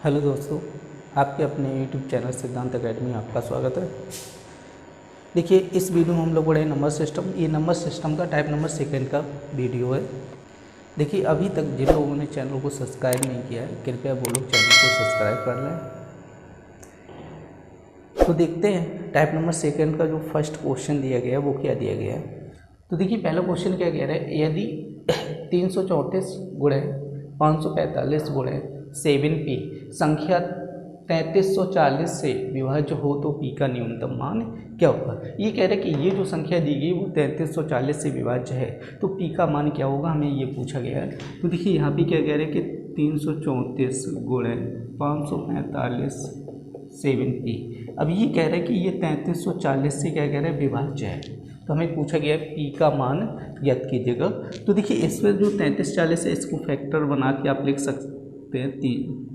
Hello दोस्तों, आपके अपने यूट्यूब चैनल सिद्धांत अकेडमी में आपका स्वागत है। देखिए, इस वीडियो में हम लोग पढ़े नंबर सिस्टम। ये नंबर सिस्टम का टाइप नंबर सेकंड का वीडियो है। देखिए, अभी तक जिन लोगों ने चैनल को सब्सक्राइब नहीं किया है, कृपया वो लोग चैनल को सब्सक्राइब कर लें। तो देखते हैं टाइप नंबर सेकंड का जो फर्स्ट क्वेश्चन दिया गया है वो क्या दिया गया है। तो देखिए, पहला क्वेश्चन क्या कह रहा है, यदि 334 गुणे 545 गुणे 7p संख्या 3340 से विभाज्य हो तो p का न्यूनतम मान क्या होगा। ये कह रहे हैं कि ये जो संख्या दी गई वो 3340 से विभाज्य है, तो p का मान क्या होगा, हमें ये पूछा गया है। तो देखिए, यहाँ पे क्या कह रहे हैं कि 334 गुणे 545 7p। अब ये कह रहे हैं कि ये 3340 से क्या कह रहे हैं, विभाज्य है। तो हमें पूछा गया है p का मान ज्ञात कीजिएगा। तो देखिए, इसमें जो 3340 है इसको फैक्टर बना के आप लिख सकते हैं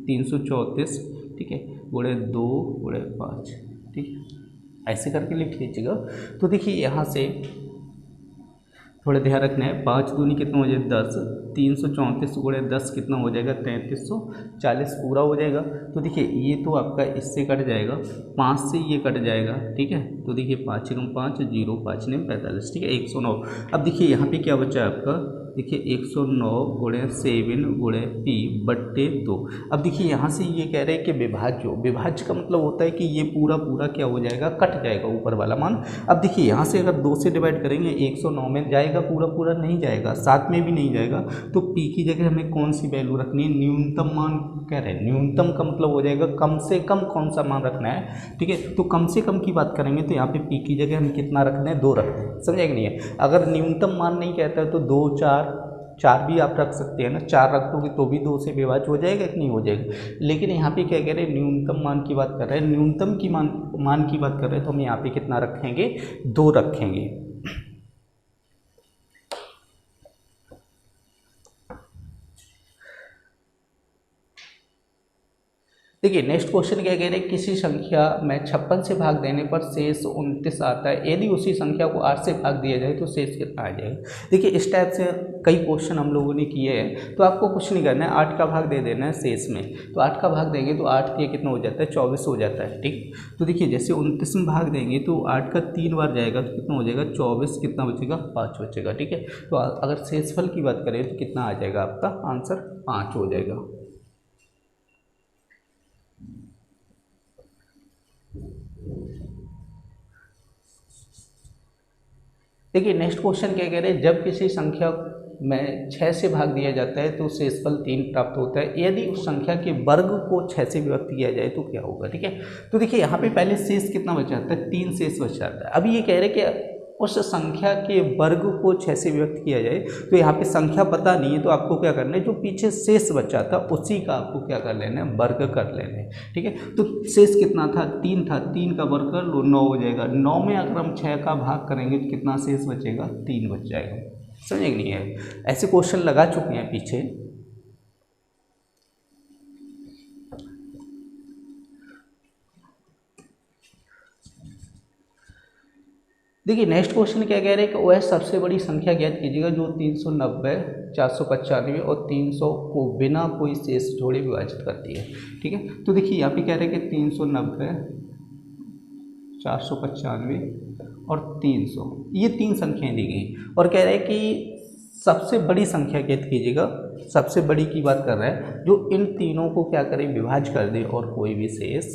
334, ठीक है, गुणे 2 गुणे 5, ठीक है, ऐसे करके लिख लीजिएगा। तो देखिए, यहाँ से थोड़ा ध्यान रखना है, 5 दूनी कितना हो जाएगा 10, 334 गुणे 10 कितना हो जाएगा 3340 पूरा हो जाएगा। तो देखिए, ये तो आपका इससे कट जाएगा, 5 से ये कट जाएगा, ठीक है। तो देखिए 5 एकम 5, 0 5 9 45, ठीक है, 109। अब देखिए यहाँ पे क्या बचा है आपका, देखिए 109 गुणे 7 गुणे p बट्टे 2। अब देखिए यहाँ से ये कह रहे हैं कि विभाज्य का मतलब होता है कि ये पूरा पूरा क्या हो जाएगा, कट जाएगा ऊपर वाला मान। अब देखिए यहाँ से अगर 2 से डिवाइड करेंगे 109 में जाएगा, पूरा पूरा नहीं जाएगा, 7 में भी नहीं जाएगा। तो p की जगह हमें कौन सी वैल्यू रखनी है, न्यूनतम मान कह रहे हैं। न्यूनतम का मतलब हो जाएगा कम से कम कौन सा मान रखना है, ठीक है। तो कम से कम की बात करेंगे तो यहाँ पे p की जगह हम कितना रखते हैं, 2 रखते हैं, समझे कि नहीं है। अगर न्यूनतम मान नहीं कहता है तो 2 4 भी आप रख सकते हैं ना, 4 रख दोगे तो भी 2 से विभाज्य हो जाएगा कि नहीं हो जाएगा। लेकिन यहाँ पे क्या कह रहे हैं, न्यूनतम मान की बात कर रहे हैं, न्यूनतम की मान की बात कर रहे हैं, तो हम यहाँ पे कितना रखेंगे, 2 रखेंगे। देखिए, नेक्स्ट क्वेश्चन क्या कह रहे हैं, किसी संख्या में 56 से भाग देने पर शेष 29 आता है, यदि उसी संख्या को 8 से भाग दिया जाए तो शेष कितना आ जाएगा। देखिए, इस टाइप से कई क्वेश्चन हम लोगों ने किए हैं। तो आपको कुछ नहीं करना है, 8 का भाग दे देना है शेष में। तो 8 का भाग देंगे तो 8 के कितना हो जाता है, 24 हो जाता है, ठीक। तो देखिए, जैसे 29 में भाग देंगे तो 8 का 3 बार जाएगा तो कितना हो जाएगा, 24, कितना बचेगा, 5 बचेगा, ठीक है। तो अगर शेषफल की बात करें तो कितना आ जाएगा, आपका आंसर 5 हो जाएगा। देखिए, नेक्स्ट क्वेश्चन क्या कह रहे हैं, जब किसी संख्या में 6 से भाग दिया जाता है तो शेषफल 3 प्राप्त होता है, यदि उस संख्या के वर्ग को 6 से विभक्त किया जाए तो क्या होगा, ठीक है। तो देखिए, यहाँ पे पहले शेष कितना बच जाता है, 3 शेष बच जाता है। अभी ये कह रहे हैं कि उस संख्या के वर्ग को 6 से विभक्त किया जाए, तो यहाँ पे संख्या पता नहीं है तो आपको क्या करना है, जो पीछे शेष बचा था उसी का आपको क्या कर लेना है, वर्ग कर लेना है, ठीक है। तो शेष कितना था, 3 था, 3 का वर्ग कर लो, 9 हो जाएगा। 9 में अगर हम 6 का भाग करेंगे तो कितना शेष बचेगा, 3 बच जाएगा, समझे कि नहीं है। ऐसे क्वेश्चन लगा चुके हैं पीछे। देखिए, नेक्स्ट क्वेश्चन क्या कह रहे हैं कि वह सबसे बड़ी संख्या ज्ञात कीजिएगा जो 390, 495 और 300 को बिना कोई शेष जोड़े विभाजित करती है, ठीक है। तो देखिए, यहाँ पे कह रहे हैं कि 390, 495 और 300, ये 3 संख्याएं दी गई और कह रहे हैं कि सबसे बड़ी संख्या ज्ञात कीजिएगा। सबसे बड़ी की बात कर रहा है जो इन तीनों को क्या करे, विभाज्य कर दे और कोई भी शेष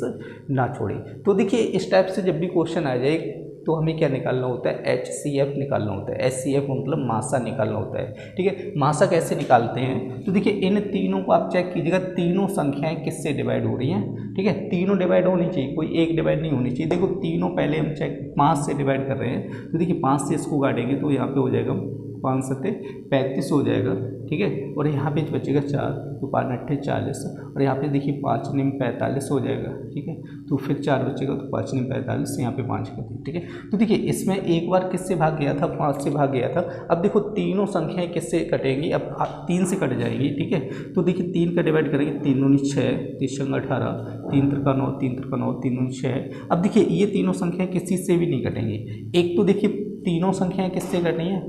ना छोड़े। तो देखिए, इस टाइप से जब भी क्वेश्चन आ जाए तो हमें क्या निकालना होता है, HCF निकालना होता है। HCF मतलब मासा निकालना होता है, ठीक है। मासा कैसे निकालते हैं, तो देखिए, इन तीनों को आप चेक कीजिएगा, तीनों संख्याएं किससे डिवाइड हो रही हैं, ठीक है। तीनों डिवाइड होनी चाहिए, कोई एक डिवाइड नहीं होनी चाहिए। देखो, तीनों पहले हम चेक 5 से डिवाइड कर रहे हैं, तो देखिए 5 से इसको काटेंगे तो यहाँ पे हो जाएगा 5 सत्ते 35 हो जाएगा, ठीक है। और यहाँ पे बचेगा 4, तो 5 अट्ठे 40, और यहाँ पे देखिए 5 निम 45 हो जाएगा, ठीक है। तो फिर 4 बचेगा तो 5 निम 45, यहाँ पे 5 कर दी, ठीक है। तो देखिए, इसमें एक बार किससे भाग गया था, 5 से भाग गया था। अब देखो, तीनों संख्याएं किससे कटेंगी, अब 3 से कट जाएंगी, ठीक है। तो देखिए, 3 का डिवाइड करेंगे, 3 दूनी 6, 3 18, 3 त्रिका 9, 3 त्रिका 9, 3 दूनी 6। अब देखिए, ये तीनों संख्याएं किसी से भी नहीं कटेंगी। एक तो देखिए, तीनों संख्याएं किससे कटी हैं,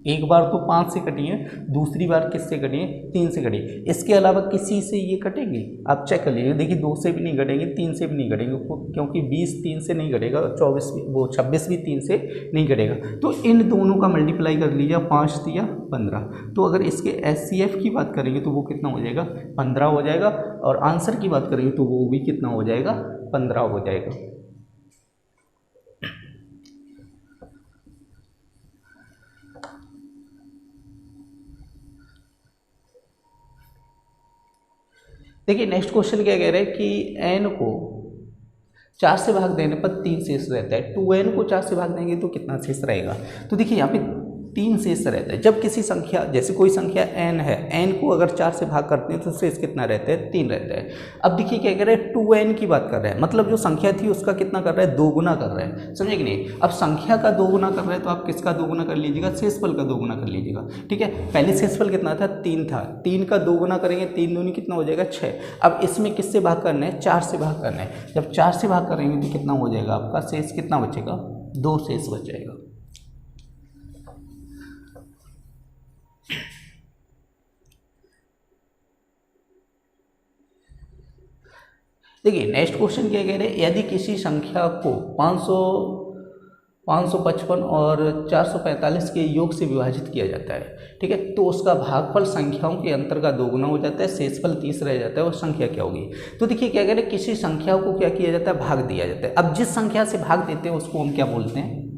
एक बार तो 5 से कटी है, दूसरी बार किससे कटी है? 3 से कटी। इसके अलावा किसी से ये कटेंगे? आप चेक कर लीजिए, देखिए 2 से भी नहीं कटेंगे, 3 से भी नहीं कटेंगे, क्योंकि 20 3 से नहीं कटेगा, 24 भी, वो 26 भी 3 से नहीं कटेगा। तो इन दोनों का मल्टीप्लाई कर लीजिए, 5 दिया 15। तो अगर इसके HCF की बात करेंगे तो वो कितना हो जाएगा? 15 हो जाएगा। और आंसर की बात करेंगे तो वो भी कितना हो जाएगा? 15 हो जाएगा। देखिए नेक्स्ट क्वेश्चन क्या कह रहे हैं कि n को 4 से भाग देने पर 3 शेष रहता है। 2n को 4 से भाग देंगे तो कितना शेष रहेगा? तो देखिए यहाँ पे 3 शेष रहता है। जब किसी संख्या, जैसे कोई संख्या n है, n को अगर 4 से भाग करते हैं तो शेष कितना रहता है? 3 रहता है। अब देखिए क्या कह रहे हैं, 2n की बात कर रहे हैं, मतलब जो संख्या थी उसका कितना कर रहा है? दोगुना कर रहा है, समझे कि नहीं? अब संख्या का दोगुना कर रहा है तो आप किसका दोगुना कर लीजिएगा? शेषफल का दोगुना कर लीजिएगा, ठीक है। पहले शेषफल कितना था? 3 था, 3 का दोगुना करेंगे, 3 दूनी कितना हो जाएगा? 6। अब इसमें किससे भाग करना है? 4 से भाग करना है। जब 4 से भाग करेंगे तो कितना हो जाएगा? आपका शेष कितना बचेगा? 2 शेष बच जाएगा। देखिए नेक्स्ट क्वेश्चन क्या कह रहे हैं, यदि किसी संख्या को 555 और 445 के योग से विभाजित किया जाता है, ठीक है, तो उसका भागफल संख्याओं के अंतर का दोगुना हो जाता है, शेषफल 30 रह जाता है, और संख्या क्या होगी? तो देखिए क्या कह रहे हैं, किसी संख्या को क्या किया जाता है? भाग दिया जाता है। अब जिस संख्या से भाग देते हैं उसको हम क्या बोलते हैं?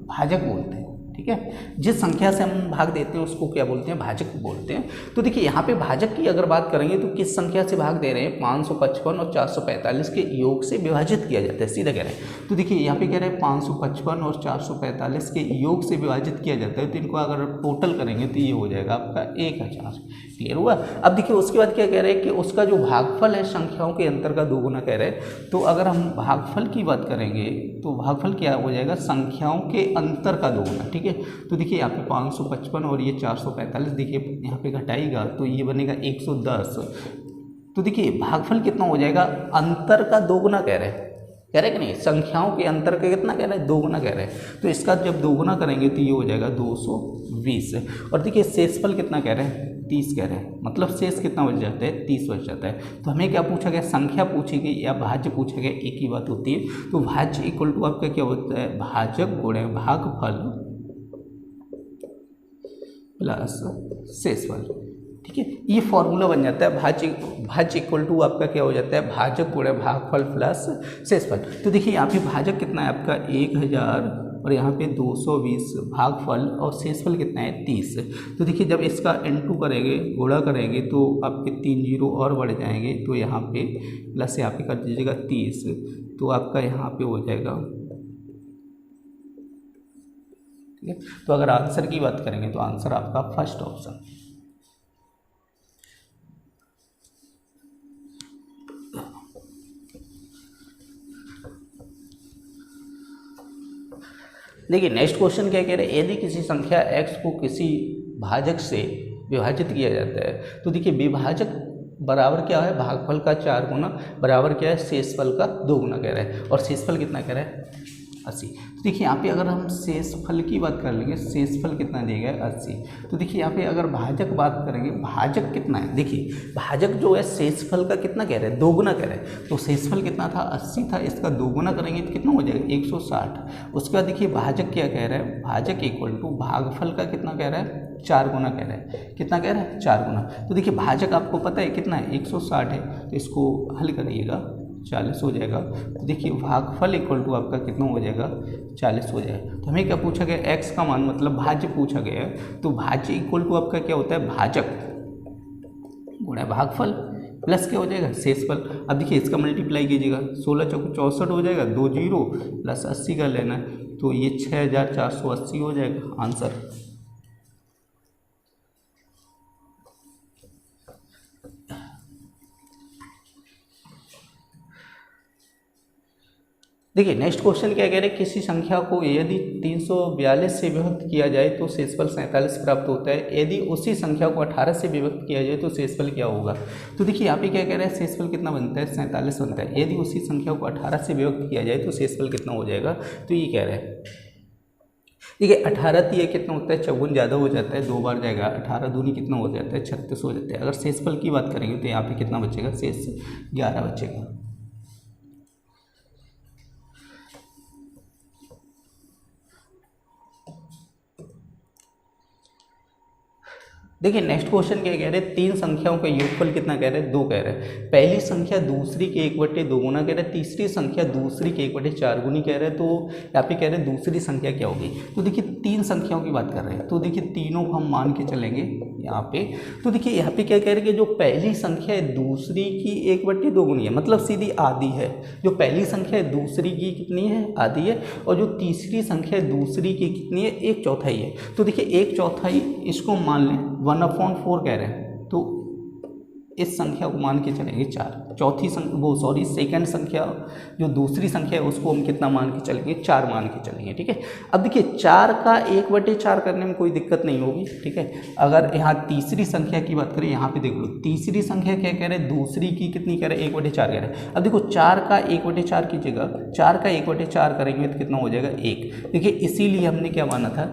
भाजक बोलते हैं, ठीक है। जिस संख्या से हम भाग देते हैं उसको क्या बोलते हैं? भाजक बोलते हैं। तो देखिए यहाँ पे भाजक की अगर बात करेंगे तो किस संख्या से भाग दे रहे हैं? 555 और 445 के योग से विभाजित किया जाता है, सीधा कह रहे हैं। तो देखिए यहाँ पे कह रहे हैं 555 और 445 के योग से विभाजित किया जाता है, तो इनको अगर टोटल करेंगे तो ये हो जाएगा आपका 1000। क्लियर हुआ? अब देखिए उसके बाद क्या कह रहे हैं कि उसका जो भागफल है संख्याओं के अंतर का दोगुना कह रहे हैं। तो अगर हम भागफल की बात करेंगे तो भागफल क्या हो जाएगा? संख्याओं के अंतर का दोगुना, ठीक है। तो देखिए यहाँ पे 555 और ये 445, देखिए यहाँ पे घटाएगा तो ये बनेगा 110। तो देखिए भागफल कितना हो जाएगा? अंतर का दोगुना कह रहे हैं, कह रहे कि नहीं? संख्याओं के अंतर का कितना कह रहे हैं? दोगुना कह रहे हैं। तो इसका जब दोगुना करेंगे तो ये हो जाएगा 220। और देखिए शेषफल कितना कह रहे हैं? 30 कह रहे हैं, मतलब शेष कितना बच जाता है? 30 बच जाता है। तो हमें क्या पूछा गया? संख्या पूछी गई या भाज्य पूछा गया, एक ही बात होती है। तो भाज्य इक्वल टू आपका क्या होता है? भाजक गुणे भागफल प्लस शेषफल, ठीक है। ये फॉर्मूला बन जाता है। भाज्य इक्वल टू आपका क्या हो जाता है? भाजक गुणे भागफल प्लस शेषफल। तो देखिए यहाँ पे भाजक कितना है आपका? 1000 और यहाँ पे 220, भागफल और शेषफल कितना है? 30। तो देखिए जब इसका n2 करेंगे, गुणा करेंगे तो आपके 3 जीरो और बढ़ जाएंगे, तो यहाँ पे प्लस यहाँ पे कर दीजिएगा 30, तो आपका यहाँ पे हो जाएगा, ठीक है। तो अगर आंसर की बात करेंगे तो आंसर आपका फर्स्ट ऑप्शन। देखिए नेक्स्ट क्वेश्चन क्या कह रहे हैं, यदि किसी संख्या x को किसी भाजक से विभाजित किया जाता है, तो देखिए विभाजक बराबर क्या है? भागफल का 4 गुना, बराबर क्या है? शेषफल का 2 गुना कह रहा है। और शेषफल कितना कह रहा है? 80। तो देखिए यहाँ पे अगर हम शेषफल की बात कर लेंगे, शेषफल कितना दिया गया है? 80। तो देखिए यहाँ पे अगर भाजक बात करेंगे, भाजक कितना है? देखिए भाजक जो है शेषफल का कितना कह रहे हैं? 2 गुना कह रहे हैं। तो शेषफल कितना था? 80 था, इसका 2 गुना करेंगे तो कितना हो जाएगा? 160। उसके बाद देखिए भाजक क्या कह रहा है? भाजक इक्वल टू भागफल का कितना कह रहा है? 4 गुना कह रहा है। कितना कह रहा है? 4 गुना। तो देखिए भाजक आपको पता है कितना है? 160 है, तो इसको हल करिएगा, 40 हो जाएगा। तो देखिए भागफल इक्वल टू आपका कितना हो जाएगा? 40 हो जाएगा। तो हमें क्या पूछा गया? x का मान, मतलब भाज्य पूछा गया है। तो भाज्य इक्वल टू आपका क्या होता है? भाजक गुणा भागफल प्लस क्या हो जाएगा? शेषफल। अब देखिए इसका मल्टीप्लाई कीजिएगा, 16 चौको 64 हो जाएगा, 2 जीरो प्लस 80 का लेना है, तो ये 6480 हो जाएगा आंसर। देखिए नेक्स्ट क्वेश्चन क्या कह रहे हैं, किसी संख्या को यदि 342 से विभक्त किया जाए तो शेषफल 47 प्राप्त होता है। यदि उसी संख्या को 18 से विभक्त किया जाए तो शेषफल क्या होगा? तो देखिए यहाँ पे क्या कह रहे हैं, शेषफल कितना बनता है? 47 बनता है। यदि उसी संख्या को 18 से विभक्त किया जाए तो शेषफल कितना हो जाएगा? तो ये कह रहे हैं देखिए 18 ये कितना होता है, चौगुन ज़्यादा हो जाता है, 2 बार जाएगा, 18 दूनी कितना हो जाता है, 36 हो जाता है। अगर शेषफल की बात करेंगे तो यहाँ पे कितना बचेगा, शेष 11 बचेगा। देखिए नेक्स्ट क्वेश्चन क्या कह रहे हैं, 3 संख्याओं का योगफल कितना कह रहे हैं, 2 कह रहे हैं। पहली संख्या दूसरी के 1/2 गुना कह रहे हैं, तीसरी संख्या दूसरी के 1/4 गुनी कह रहे हैं। तो यहाँ पे कह रहे हैं दूसरी संख्या क्या होगी। तो देखिए 3 संख्याओं की बात कर रहे हैं, तो देखिए तीनों को हम मान के चलेंगे यहाँ पे। तो देखिए यहाँ पे क्या कह रहे हैं कि जो पहली संख्या है दूसरी की 1/2 गुनी है, मतलब सीधी आधी है। जो पहली संख्या है दूसरी की कितनी है, आधी है। और जो तीसरी संख्या है दूसरी की कितनी है, 1/4 है। तो देखिए 1/4 इसको मान लें 1/4 कह रहे हैं, तो इस संख्या को मान के चलेंगे 4। चौथी संख्या सेकंड संख्या जो दूसरी संख्या है उसको हम कितना मान के चलेंगे, 4 मान के चलेंगे। ठीक है, अब देखिए 4 का 1/4 करने में कोई दिक्कत नहीं होगी। ठीक है, अगर यहाँ तीसरी संख्या की बात करें, यहाँ पे देख लो तीसरी संख्या क्या कह रहे हैं, दूसरी की कितनी कह रहे हैं, 1/4 कह रहे हैं। अब देखो 4 का 1/4 कीजिएगा, 4 का 1/4 करेंगे तो कितना हो जाएगा, 1। देखिए इसीलिए हमने क्या माना था,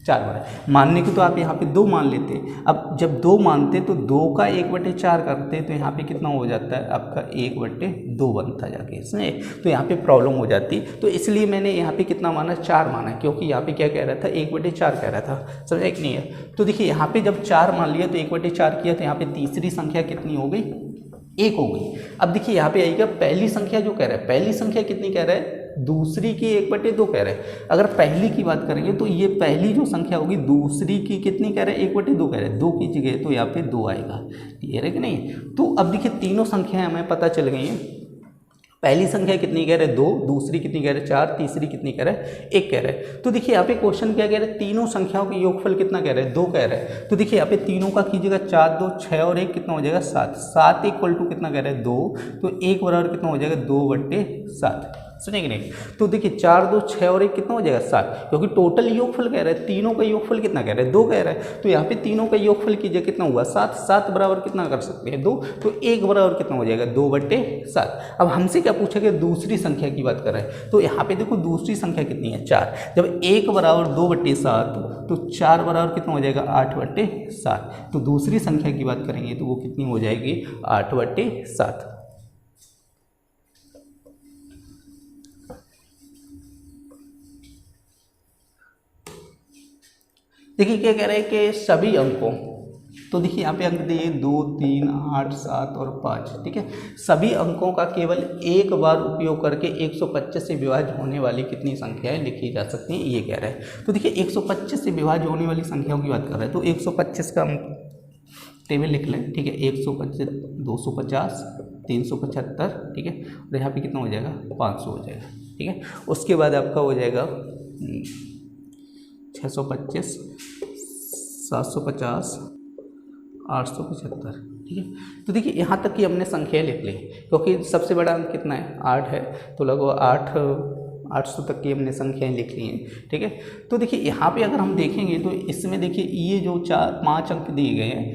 4 बार मानने की, तो आप यहाँ पे 2 मान लेते। अब जब 2 मानते तो 2 का 1/4 करते तो यहाँ पे कितना हो जाता है, आपका 1/2 बनता जाके, इसमें तो यहाँ पे प्रॉब्लम हो जाती। तो इसलिए मैंने यहाँ पे कितना माना, 4 माना, क्योंकि यहाँ पे क्या कह रहा था, 1/4 कह रहा था। समझा एक नहीं है। तो देखिए यहाँ पे जब 4 मान लिया तो 1/4 किया, तो यहाँ पे तीसरी संख्या कितनी हो गई, 1 हो गई। अब देखिए यहाँ पे आएगा पहली संख्या जो कह रहा है, पहली संख्या कितनी कह रहा है, दूसरी की 1/2 कह रहे हैं। अगर पहली की बात करेंगे तो ये पहली जो संख्या होगी दूसरी की कितनी कह रहे हैं, 1/2 कह रहे हैं, 2 की जगह तो यहाँ पे 2 आएगा। क्लियर है कि नहीं। तो अब देखिए तीनों संख्याएं हमें पता चल गई हैं। पहली संख्या कितनी कह रहे हैं, 2, दूसरी कितनी कह रहे हैं, 4, तीसरी कितनी कह रहे हैं, 1 कह रहे हैं। तो देखिए यहाँ पे क्वेश्चन क्या कह रहे हैं, तीनों संख्याओं के योगफल कितना कह रहे हैं, 2 कह रहे हैं। तो देखिए यहाँ पे तीनों का कीजिएगा, 4, 2, 6 और 1 कितना हो जाएगा, 7। 7 इक्वल टू कितना कह रहे हैं, 2। तो 1 बराबर कितना हो जाएगा, 2/7। सुनिए कि नहीं। तो देखिए 4, 2, 6 और 1 कितना हो जाएगा, 7, क्योंकि टोटल योगफल कह रहे हैं, तीनों का योगफल कितना कह रहे हैं, 2 कह रहे हैं। तो यहाँ पे तीनों का योगफल कीजिए, कितना हुआ, 7। 7 बराबर कितना कर सकते हैं, 2। तो 1 बराबर कितना हो जाएगा, 2/7। अब हमसे क्या पूछा गया, दूसरी संख्या की बात कर रहे हैं। तो यहाँ पे देखो दूसरी संख्या कितनी है, 4। जब 1 बराबर 2/7 तो 4 बराबर कितना हो जाएगा, 8/7। तो दूसरी संख्या की बात करेंगे तो वो कितनी हो जाएगी, 8/7। देखिए क्या कह रहे हैं कि सभी अंकों, तो देखिए यहाँ पे अंक दिए 2, 3, 8, 7 और 5। ठीक है, सभी अंकों का केवल एक बार उपयोग करके 125 से विभाज्य होने वाली कितनी संख्याएं लिखी जा सकती हैं, ये कह रहे हैं। तो देखिए 125 से विभाज्य होने वाली संख्याओं की बात कर रहे हैं, तो 125 का हम टेबल लिख लें। ठीक है, 125, 250, 375। ठीक है, और यहाँ पे कितना हो जाएगा, 500 हो जाएगा। ठीक है, उसके बाद आपका हो जाएगा 625, 750, 875। ठीक है, तो देखिए यहाँ तक की हमने संख्या लिख ली, क्योंकि सबसे बड़ा अंक कितना है, 8 है। तो लगभग 800 तक की हमने संख्याएं लिख ली हैं। ठीक है, तो देखिए यहाँ पे अगर हम देखेंगे तो इसमें देखिए ये जो 5 अंक दिए गए हैं,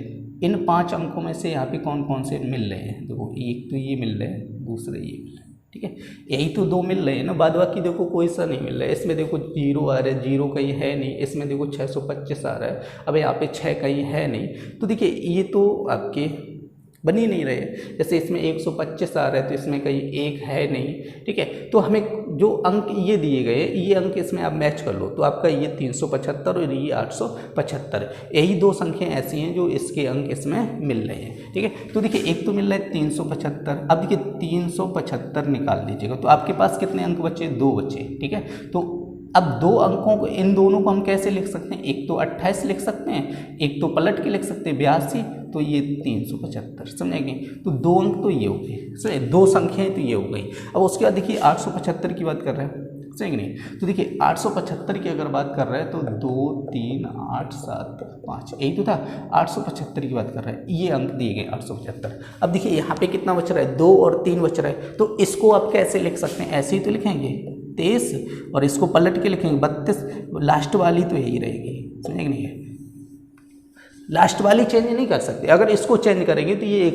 इन 5 अंकों में से यहाँ पे कौन कौन से मिल रहे हैं, देखो एक तो ये मिल रहे हैं, दूसरे ये मिल रहे हैं। ठीक है, यही तो 2 मिल रहे हैं ना, बाद बाकी देखो कोई सा नहीं मिल रहा है। इसमें देखो 0 आ रहा है, 0 कहीं है नहीं। इसमें देखो 625 आ रहा है, अब यहाँ पे 6 कहीं है नहीं। तो देखिए ये तो आपके बन ही नहीं रहे। जैसे इसमें 125 आ रहा है तो इसमें कहीं 1 है नहीं। ठीक है, तो हमें जो अंक ये दिए गए, ये अंक इसमें आप मैच कर लो, तो आपका ये 375 और ये 875, यही 2 संख्याएं ऐसी हैं जो इसके अंक इसमें मिल रहे हैं। ठीक है, तो देखिए एक तो मिल रहा है 375। अब देखिए 375 निकाल लीजिएगा, तो आपके पास कितने अंक बचे, 2 बचे। ठीक है, तो अब 2 अंकों को, इन दोनों को हम कैसे लिख सकते हैं, एक तो 28 लिख सकते हैं, एक तो पलट के लिख सकते हैं 82, तो ये 375। समझेंगे, तो 2 अंक तो ये हो गए, समझे, 2 संख्याएं तो ये हो गई। अब उसके बाद देखिए 875 की बात कर रहे हैं, समझेंगे नहीं। तो देखिए 875 की अगर बात कर रहे हैं तो 2, 3, 8, 7, 5, यही तो था। 875 की बात कर रहे हैं, ये अंक दिए गए 875। अब देखिए यहाँ पे कितना बच रहा है, 2 और 3 बच रहा है, तो इसको आप कैसे लिख सकते हैं, ऐसे ही तो लिखेंगे 23, और इसको पलट के लिखेंगे 32। लास्ट वाली तो यही रहेगी, समझेंगे नहीं, लास्ट वाली चेंज नहीं कर सकते। अगर इसको चेंज करेंगे तो ये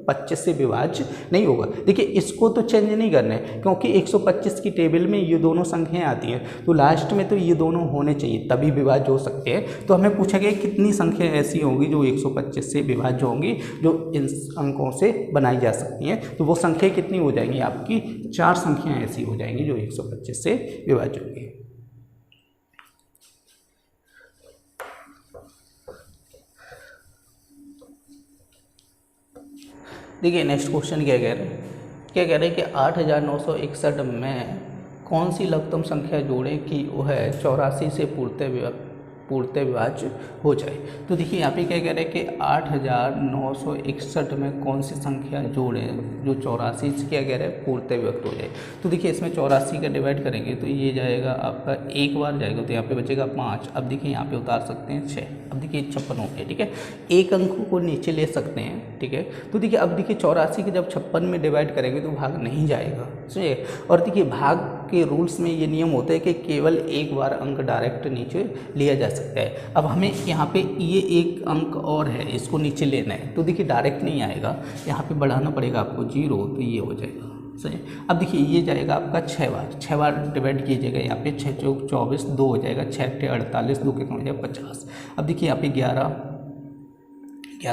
125 से विभाज्य नहीं होगा। देखिए इसको तो चेंज नहीं करना है क्योंकि 125 की टेबल में ये दोनों संख्याएं आती हैं, तो लास्ट में तो ये दोनों होने चाहिए तभी विभाज्य हो सकते हैं। तो हमें पूछा गया कितनी संख्या ऐसी होंगी जो 125 से विभाज्य होंगी, जो इन अंकों से बनाई जा सकती हैं। तो वो संख्या कितनी हो जाएंगी आपकी, 4 संख्याएँ ऐसी हो जाएंगी जो 125 से विभाज्य होंगी। देखिए नेक्स्ट क्वेश्चन क्या कह रहे हैं कि 8961 में कौन सी लघुत्तम संख्या जोड़ें कि वह 84 से पूर्णतः विभाज्य हो जाए। तो देखिए यहाँ पे क्या कह रहे हैं कि 8961 में कौन सी संख्या जोड़ें जो 84 से क्या कह रहे हैं पूर्णतः विभक्त हो जाए। तो देखिए इसमें 84 का डिवाइड करेंगे तो ये जाएगा आपका एक बार जाएगा तो यहाँ पे बचेगा 5। अब देखिए यहाँ पे उतार सकते हैं 6। अब देखिए 56 हो गया, ठीक है, एक अंक को नीचे ले सकते हैं, ठीक है। तो देखिए अब देखिए 84 के जब 56 में डिवाइड करेंगे तो भाग नहीं जाएगा, समझिए। और देखिए भाग के रूल्स में ये नियम होता है कि केवल एक बार अंक डायरेक्ट नीचे लिया जा सकता है। अब हमें यहाँ पे ये एक अंक और है, इसको नीचे लेना है, तो देखिए डायरेक्ट नहीं आएगा, यहाँ पे बढ़ाना पड़ेगा आपको 0, तो ये हो जाएगा, सही। अब देखिए ये जाएगा आपका 6 बार डिवाइड कीजिएगा, यहाँ पे 6 चौक 24, 2 हो जाएगा, 6 टे 48, 2 कितना हो जाएगा 50। अब देखिए यहाँ पे 11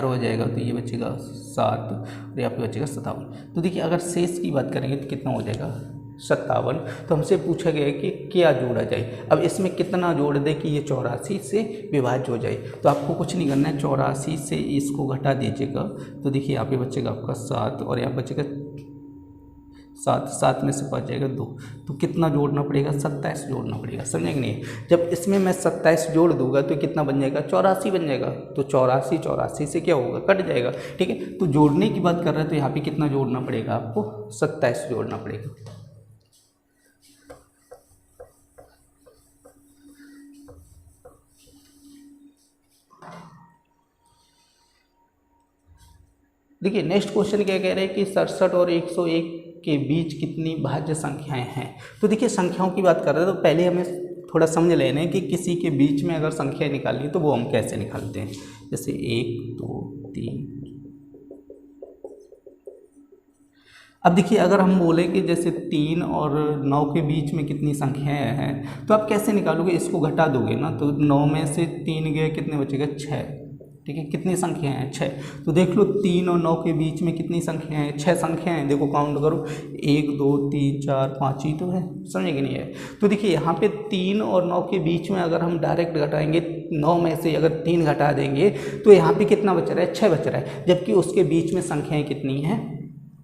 हो जाएगा तो ये बचेगा 7 और यहाँ पे बचेगा 57। तो देखिए अगर शेष की बात करेंगे तो कितना हो जाएगा 57। तो हमसे पूछा गया है कि क्या जोड़ा जाए। अब इसमें कितना जोड़ दे कि ये 84 से विभाज्य हो जाए। तो आपको कुछ नहीं करना है, 84 से इसको घटा दीजिएगा तो देखिए यहाँ पे बचेगा आपका 7 और यहाँ बचेगा 7 में से बच जाएगा 2। तो कितना जोड़ना पड़ेगा, 27 जोड़ना पड़ेगा, समझे कि नहीं। जब इसमें मैं 27 जोड़ दूंगा तो कितना बन जाएगा, 84 बन जाएगा। तो 84 से क्या होगा, कट जाएगा, ठीक है। तो जोड़ने की बात कर रहे हैं तो यहाँ पे कितना जोड़ना पड़ेगा आपको, 27 जोड़ना पड़ेगा। देखिए नेक्स्ट क्वेश्चन क्या कह रहे हैं कि 67 और 101 के बीच कितनी भाज्य संख्याएं हैं। तो देखिए संख्याओं की बात कर रहे हैं तो पहले हमें थोड़ा समझ लेना है कि किसी के बीच में अगर संख्या निकालनी है तो वो हम कैसे निकालते हैं। जैसे 1 2 3। अब देखिए अगर हम बोले कि जैसे 3 और 9 के बीच में कितनी संख्याएं हैं तो आप कैसे निकालोगे, इसको घटा दोगे ना, तो 9 में से 3 गए कितने बचेगा 6, ठीक है। कितनी संख्याएं हैं 6। तो देख लो 3 और 9 के बीच में कितनी संख्याएं हैं, 6 संख्याएं हैं। देखो काउंट करो, 1 2 3 4 5 ही तो है, समझे कि नहीं है। तो देखिए यहाँ पे 3 और 9 के बीच में अगर हम डायरेक्ट घटाएंगे, 9 में से अगर 3 घटा देंगे तो यहाँ पे कितना बच रहा है, 6 बच रहा है, जबकि उसके बीच में संख्याएँ कितनी हैं,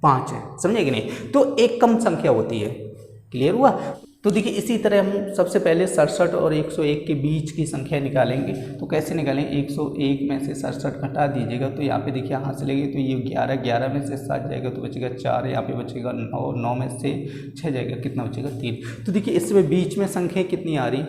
5 है, समझे कि नहीं। तो एक कम संख्या होती है, क्लियर हुआ। तो देखिए इसी तरह हम सबसे पहले 67 और 101 के बीच की संख्या निकालेंगे। तो कैसे निकालेंगे, 101 में से 67 घटा दीजिएगा तो यहाँ पे देखिए यहाँ से लेंगे तो ये 11 में से 7 जाएगा तो बचेगा 4, यहाँ पे बचेगा 9 में से 6 जाएगा, कितना बचेगा 3। तो देखिए इसमें बीच में संख्या कितनी आ रही,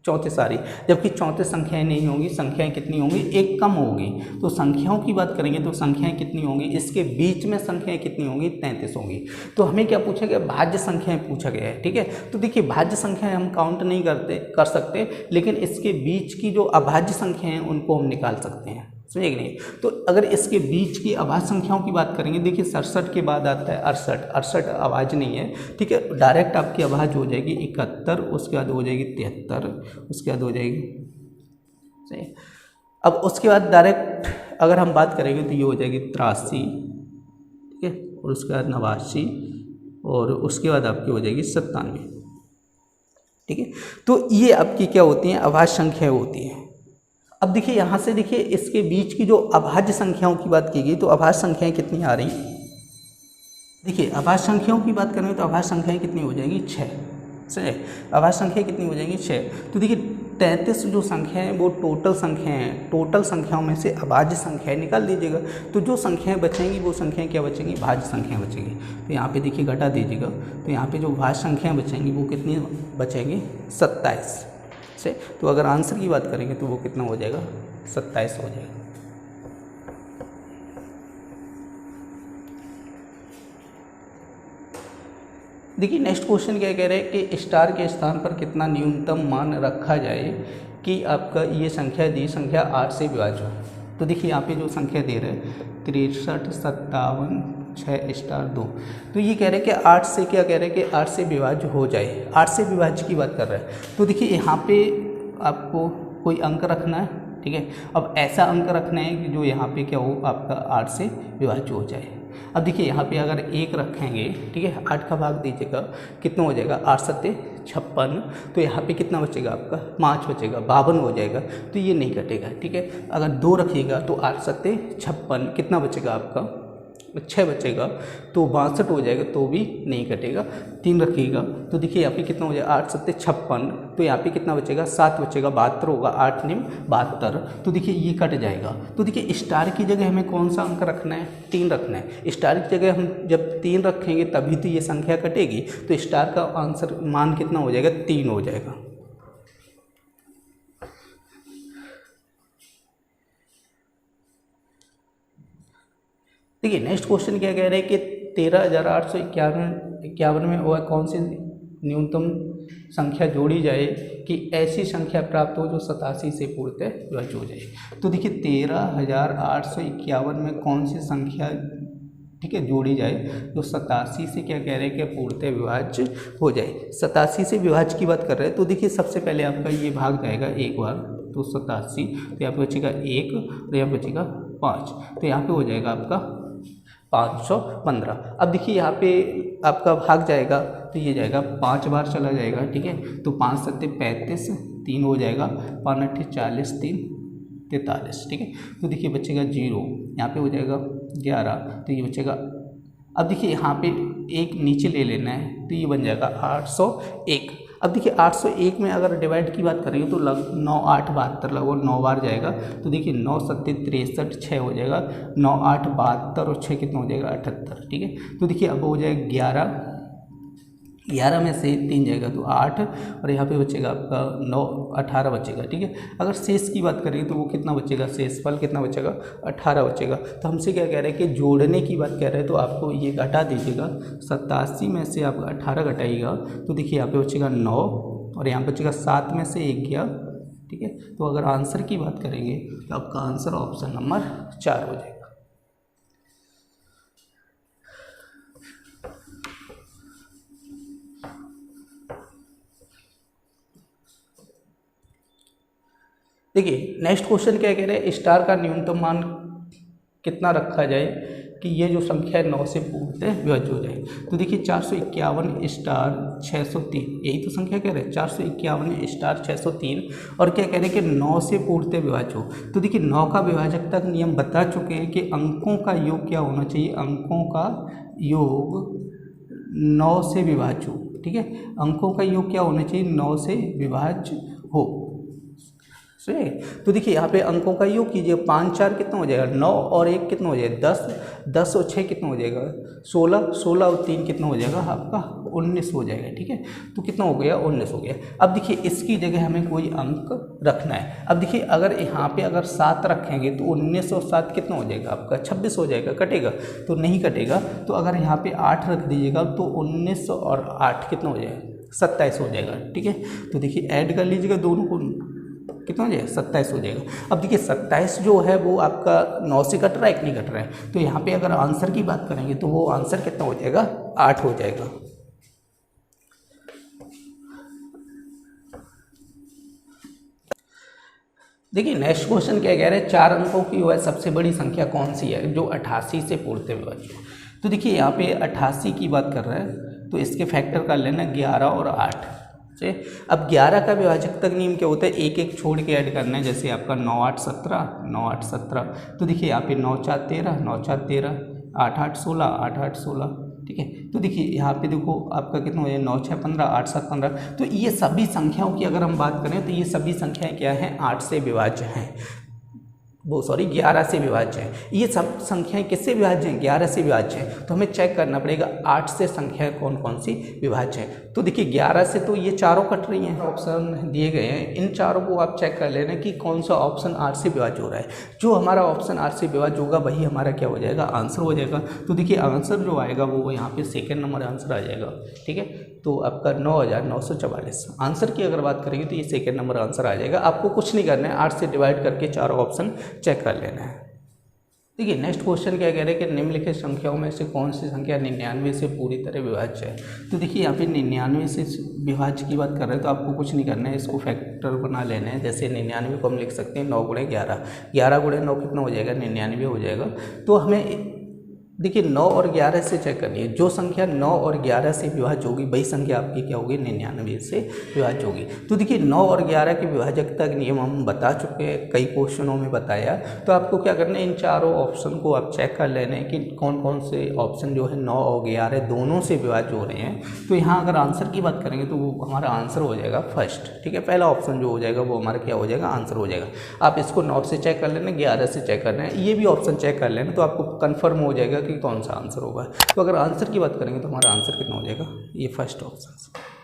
34 आ रही, जबकि 34 संख्याएं नहीं होंगी, संख्याएं कितनी होंगी, एक कम होगी। तो संख्याओं की बात करेंगे तो संख्याएं कितनी होंगी, इसके बीच में संख्याएं कितनी होंगी, 33 होंगी। तो हमें क्या पूछा गया, भाज्य संख्याएं पूछा गया है, ठीक है। तो देखिए भाज्य संख्याएं हम काउंट नहीं कर सकते, लेकिन इसके बीच की जो अभाज्य संख्याएं हैं उनको हम निकाल सकते हैं, समझे कि नहीं। तो अगर इसके बीच की अभाज्य संख्याओं की बात करेंगे, देखिए 67 के बाद आता है 68 अभाज्य नहीं है, ठीक है। डायरेक्ट आपकी अभाज्य हो जाएगी 71, उसके बाद हो जाएगी 73, उसके बाद हो जाएगी सही। अब उसके बाद डायरेक्ट अगर हम बात करेंगे तो ये हो जाएगी 83, ठीक है, और उसके बाद 89 और उसके बाद आपकी हो जाएगी 97, ठीक है। तो ये आपकी क्या होती हैं, अभाज्य संख्याएँ होती हैं। अब देखिए यहाँ से देखिए इसके बीच की जो अभाज्य संख्याओं की बात की गई तो अभाज्य संख्याएं कितनी आ रही, देखिए अभाज्य संख्याओं की बात करें तो अभाज्य संख्याएं कितनी हो जाएगी, 6, सही। अभाज्य संख्याएं कितनी हो जाएंगी, 6। तो देखिए 33 जो संख्या है वो टोटल संख्याएं हैं, टोटल संख्याओं में से अभाज्य संख्याएं निकाल दीजिएगा तो जो संख्याएं बचेंगी वो संख्याएं क्या बचेंगी, भाज्य संख्याएं बचेंगी। तो यहाँ पे देखिए घटा दीजिएगा तो यहाँ पे जो भाज्य संख्याएं बचेंगी वो कितनी बचेंगी, 27 से। तो अगर आंसर की बात करेंगे तो वो कितना हो जाएगा, 27 हो जाएगा। देखिए नेक्स्ट क्वेश्चन क्या कह रहे हैं कि स्टार के स्थान पर कितना न्यूनतम मान रखा जाए कि आपका ये संख्या दी संख्या 8 से विभाज्य हो। तो देखिए यहाँ पे जो संख्या दे रहे हैं 63, 57, 6 स्टार 2, तो ये कह रहे हैं कि 8 से क्या कह रहे हैं कि 8 से विभाज्य हो जाए, 8 से विभाज्य की बात कर रहे हैं। तो देखिए यहाँ पे आपको कोई अंक रखना है, ठीक है। अब ऐसा अंक रखना है कि जो यहाँ पे क्या हो आपका 8 से विभाज्य हो जाए। अब देखिए यहाँ पे अगर 1 रखेंगे, ठीक है, 8 का भाग दीजिएगा, कितना हो जाएगा 8 सत्ते 56, तो यहाँ पे कितना बचेगा आपका 5 बचेगा, 52 हो जाएगा, तो ये नहीं कटेगा, ठीक है। अगर 2 रखिएगा तो 8 सत्ते 56, कितना बचेगा आपका 6 बचेगा, तो 62 हो जाएगा, तो भी नहीं कटेगा। 3 रखिएगा तो देखिए यहाँ पे कितना हो जाएगा 8 सत्ते 56, तो यहाँ पे कितना बचेगा 7 बचेगा, 72 होगा, 8 निम 72, तो देखिए ये कट जाएगा। तो देखिए स्टार की जगह हमें कौन सा अंक रखना है, 3 रखना है। स्टार की जगह हम जब 3 रखेंगे तभी तो ये संख्या कटेगी, तो स्टार का आंसर मान कितना हो जाएगा 3 हो जाएगा। देखिए नेक्स्ट क्वेश्चन क्या कह रहे हैं कि 13,851 में वह कौन सी न्यूनतम संख्या जोड़ी जाए कि ऐसी संख्या प्राप्त हो जो 87 से पूर्णतः विभाज्य हो जाए। तो देखिए 13,851 में कौन सी संख्या, ठीक है, जोड़ी जाए जो 87 से क्या कह रहे हैं कि पूर्णतः विभाज्य हो जाए। 87 से विभाज्य की बात कर रहे हैं, तो देखिए सबसे पहले आपका ये भाग जाएगा एक बार, तो 87, तो यहाँ पे बचेगा 1 और यहाँ पे बचेगा 5, तो यहाँ पे हो जाएगा आपका 515। अब देखिए यहाँ पे आपका भाग जाएगा तो ये जाएगा 5 बार चला जाएगा, ठीक है, तो 5 सत्ते 35, 3 हो जाएगा, 5 अट्ठे 40, 3 43, ठीक है। तो देखिए बचेगा 0, यहाँ पे हो जाएगा 11, तो ये बचेगा। अब देखिए यहाँ पे एक नीचे ले लेना है, तो ये बन जाएगा 801। अब देखिए 801 में अगर डिवाइड की बात करेंगे तो 9 8 72 लगभग 9 बार जाएगा, तो देखिए 9 सत्ते 63, 6 हो जाएगा, 9 8 72 और 6 कितना हो जाएगा 78, ठीक है। तो देखिए अब हो जाएगा 11 में से 3 जाएगा तो 8, और यहाँ पे बचेगा आपका 9 18 बचेगा, ठीक है। अगर शेष की बात करेंगे तो वो कितना बचेगा, शेषफल कितना बचेगा 18 बचेगा। तो हमसे क्या कह रहे हैं कि जोड़ने की बात कह रहे हैं, तो आपको ये घटा दीजिएगा, 87 में से आप 18 घटाइएगा, तो देखिए यहाँ पे बचेगा 9 और यहाँ बचेगा 7 में से 1 गया, ठीक है। तो अगर आंसर की बात करेंगे तो आपका आंसर ऑप्शन नंबर 4 हो जाएगा। देखिए नेक्स्ट क्वेश्चन क्या कह रहे हैं, स्टार का न्यूनतम मान कितना रखा जाए कि ये जो संख्या है 9 से पूर्णतः विभाज्य हो जाए। तो देखिए 451 स्टार 603, यही तो संख्या कह रहे हैं, 451 स्टार 603, और क्या कह रहे हैं कि 9 से पूर्णतः विभाज्य हो। तो देखिए 9 का विभाजकता नियम बता चुके हैं कि अंकों का योग क्या होना चाहिए, अंकों का योग 9 से विभाज्य हो, ठीक है। अंकों का योग क्या होना चाहिए, 9 से विभाज्य हो। तो देखिए यहाँ पे अंकों का योग कीजिए, 5 4 कितना हो जाएगा 9 और 1 कितना हो जाएगा 10, 10 और 6 कितना हो जाएगा 16, 16 और 3 कितना हो जाएगा आपका 19 हो जाएगा, ठीक है। तो कितना हो गया 19 हो गया। अब देखिए इसकी जगह हमें कोई अंक रखना है। अब देखिए अगर यहाँ पे अगर 7 रखेंगे तो 19 और 7 कितना हो जाएगा आपका 26 हो जाएगा, कटेगा तो नहीं कटेगा। तो अगर यहाँ पे 8 रख दीजिएगा तो 19 और 8 कितना हो जाएगा 27 हो जाएगा, ठीक है। तो देखिए ऐड कर लीजिएगा दोनों को, कितना हो जाएगा 27 हो जाएगा। अब देखिए 27 जो है वो आपका 9 से कट रहा है कि नहीं कट रहा है, तो यहाँ पे अगर आंसर की बात करेंगे तो वो आंसर कितना हो जाएगा 8 हो जाएगा। देखिए नेक्स्ट क्वेश्चन क्या कह रहे हैं, 4 अंकों की वह सबसे बड़ी संख्या कौन सी है जो 88 से पूर्णतः विभाज्य हो। तो देखिए यहाँ पे 88 की बात कर रहे हैं, तो इसके फैक्टर कर लेना 11 और 8 से। अब 11 का विभाजकता नियम क्या होता है, एक एक छोड़ के ऐड करना है, जैसे आपका 9 8 17, 9 8 17, तो देखिए यहाँ पे 9 4 13, 9 4 13, 8 8 16, 8 8 16, ठीक है। तो देखिए यहाँ पे देखो आपका कितना हो जाए 9 6 15, 8 7 15। तो ये सभी संख्याओं की अगर हम बात करें तो ये सभी संख्याएं क्या हैं 8 से विभाज्य हैं, वो सॉरी 11 से विभाज्य है। ये सब संख्याएं किससे विभाज्य हैं 11 से विभाज्य है। तो हमें चेक करना पड़ेगा 8 से संख्याएं कौन कौन सी विभाज्य हैं। तो देखिए 11 से तो ये चारों कट रही हैं, ऑप्शन दिए गए हैं, इन चारों को आप चेक कर लेना कि कौन सा ऑप्शन 8 से विभाज्य हो रहा है। जो हमारा ऑप्शन 8 से विभाज्य होगा वही हमारा क्या हो जाएगा आंसर हो जाएगा। तो देखिए आंसर जो आएगा वो यहाँ पे सेकेंड नंबर आंसर आ जाएगा, ठीक है। तो आपका 9944 आंसर की अगर बात करेंगे तो ये सेकेंड नंबर आंसर आ जाएगा। आपको कुछ नहीं करना है, 8 से डिवाइड करके चारों ऑप्शन चेक कर लेना है। देखिए नेक्स्ट क्वेश्चन क्या कह रहे हैं कि निम्नलिखित संख्याओं में से कौन सी संख्या 99 से पूरी तरह विभाज्य है। तो देखिए यहाँ पे 99 से विभाज्य की बात कर रहे हैं तो आपको कुछ नहीं करना है, इसको फैक्टर बना लेना है। जैसे 99 को हम लिख सकते हैं 9 गुणे 11, 11 गुणे 9 कितना हो जाएगा, 99 हो जाएगा। तो हमें देखिए 9 और 11 से चेक करनी है, जो संख्या 9 और 11 से विभाज्य होगी वही संख्या आपकी क्या होगी, 99 से विभाज्य होगी। तो देखिए 9 और 11 के विभाजकता का नियम हम बता चुके हैं, कई क्वेश्चनों में बताया। तो आपको क्या करना है, इन चारों ऑप्शन को आप चेक कर लेना है कि कौन कौन से ऑप्शन जो है 9 और 11 दोनों से विभाज्य हो रहे हैं। तो यहाँ अगर आंसर की बात करेंगे तो वो हमारा आंसर हो जाएगा फर्स्ट, ठीक है, पहला ऑप्शन जो हो जाएगा वो हमारा क्या हो जाएगा, आंसर हो जाएगा। आप इसको 9 से चेक कर लेना, 11 से चेक कर लेना, ये भी ऑप्शन चेक कर लेना, तो आपको कन्फर्म हो जाएगा कि कौन सा आंसर होगा। तो अगर आंसर की बात करेंगे तो हमारा आंसर कितना हो जाएगा, ये फर्स्ट ऑप्शन।